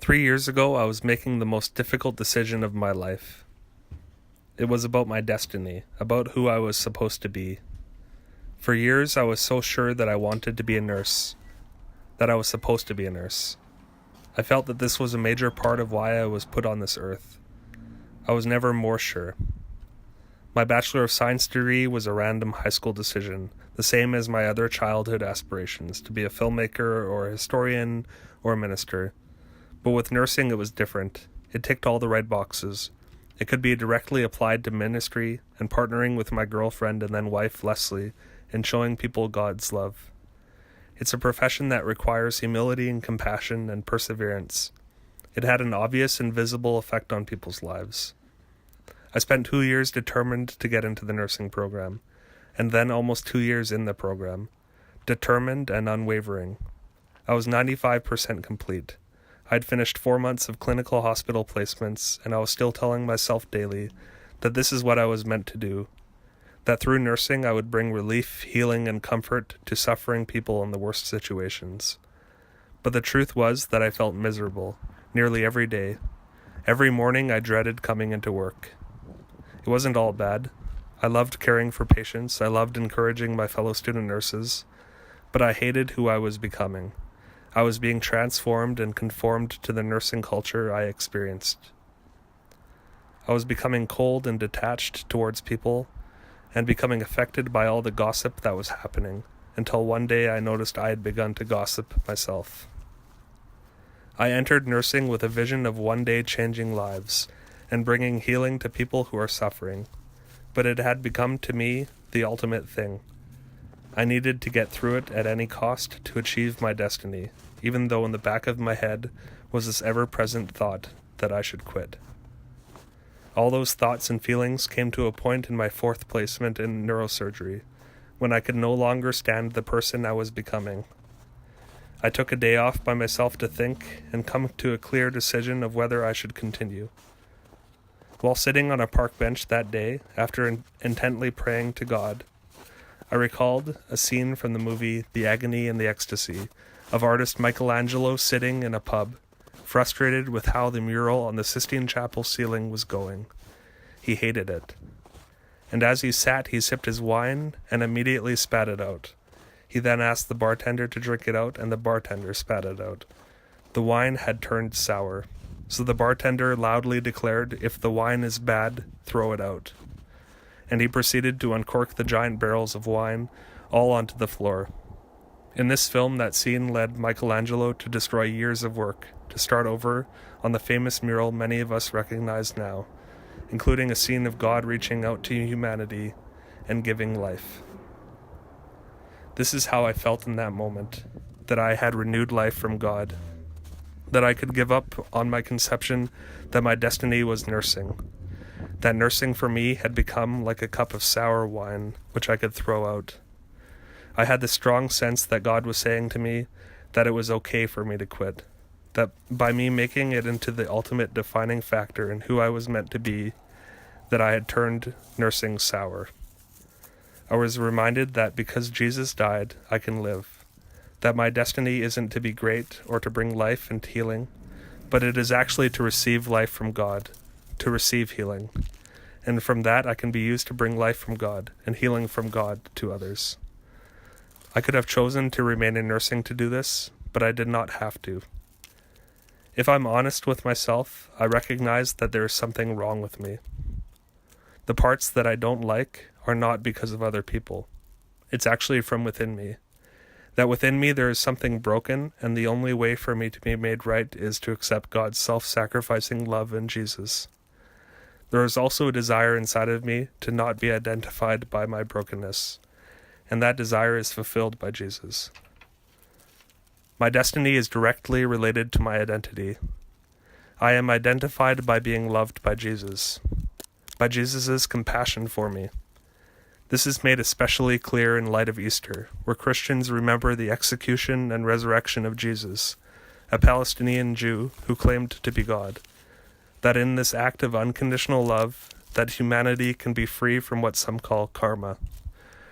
3 years ago, I was making the most difficult decision of my life. It was about my destiny, about who I was supposed to be. For years, I was so sure that I wanted to be a nurse, that I was supposed to be a nurse. I felt that this was a major part of why I was put on this earth. I was never more sure. My Bachelor of Science degree was a random high school decision, the same as my other childhood aspirations, to be a filmmaker or a historian or a minister. But with nursing, it was different. It ticked all the right boxes. It could be directly applied to ministry and partnering with my girlfriend and then wife, Leslie, in showing people God's love. It's a profession that requires humility and compassion and perseverance. It had an obvious and visible effect on people's lives. I spent 2 years determined to get into the nursing program, and then almost 2 years in the program, determined and unwavering. I was 95% complete. I'd finished 4 months of clinical hospital placements, and I was still telling myself daily that this is what I was meant to do, that through nursing I would bring relief, healing, and comfort to suffering people in the worst situations. But the truth was that I felt miserable, nearly every day. Every morning I dreaded coming into work. It wasn't all bad. I loved caring for patients, I loved encouraging my fellow student nurses, but I hated who I was becoming. I was being transformed and conformed to the nursing culture I experienced. I was becoming cold and detached towards people and becoming affected by all the gossip that was happening, until one day I noticed I had begun to gossip myself. I entered nursing with a vision of one day changing lives and bringing healing to people who are suffering, but it had become to me the ultimate thing. I needed to get through it at any cost to achieve my destiny, even though in the back of my head was this ever-present thought that I should quit. All those thoughts and feelings came to a point in my 4th placement in neurosurgery, when I could no longer stand the person I was becoming. I took a day off by myself to think and come to a clear decision of whether I should continue. While sitting on a park bench that day, after intently praying to God, I recalled a scene from the movie The Agony and the Ecstasy of artist Michelangelo sitting in a pub, frustrated with how the mural on the Sistine Chapel ceiling was going. He hated it. And as he sat, he sipped his wine and immediately spat it out. He then asked the bartender to drink it out, and the bartender spat it out. The wine had turned sour, so the bartender loudly declared, "If the wine is bad, throw it out." And he proceeded to uncork the giant barrels of wine all onto the floor. In this film, that scene led Michelangelo to destroy years of work, to start over on the famous mural many of us recognize now, including a scene of God reaching out to humanity and giving life. This is how I felt in that moment, that I had renewed life from God, that I could give up on my conception that my destiny was nursing, that nursing for me had become like a cup of sour wine, which I could throw out. I had the strong sense that God was saying to me that it was okay for me to quit, that by me making it into the ultimate defining factor in who I was meant to be, that I had turned nursing sour. I was reminded that because Jesus died, I can live, that my destiny isn't to be great or to bring life and healing, but it is actually to receive life from God, to receive healing, and from that I can be used to bring life from God and healing from God to others. I could have chosen to remain in nursing to do this, but I did not have to. If I'm honest with myself, I recognize that there is something wrong with me. The parts that I don't like are not because of other people. It's actually from within me. That within me there is something broken, and the only way for me to be made right is to accept God's self-sacrificing love in Jesus. There is also a desire inside of me to not be identified by my brokenness, and that desire is fulfilled by Jesus. My destiny is directly related to my identity. I am identified by being loved by Jesus, by Jesus' compassion for me. This is made especially clear in light of Easter, where Christians remember the execution and resurrection of Jesus, a Palestinian Jew who claimed to be God. That in this act of unconditional love, that humanity can be free from what some call karma,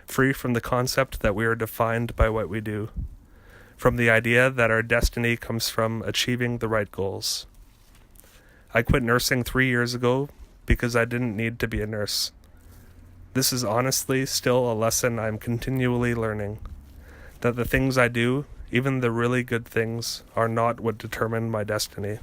free from the concept that we are defined by what we do, from the idea that our destiny comes from achieving the right goals. I quit nursing 3 years ago because I didn't need to be a nurse. This is honestly still a lesson I'm continually learning, that the things I do, even the really good things, are not what determine my destiny.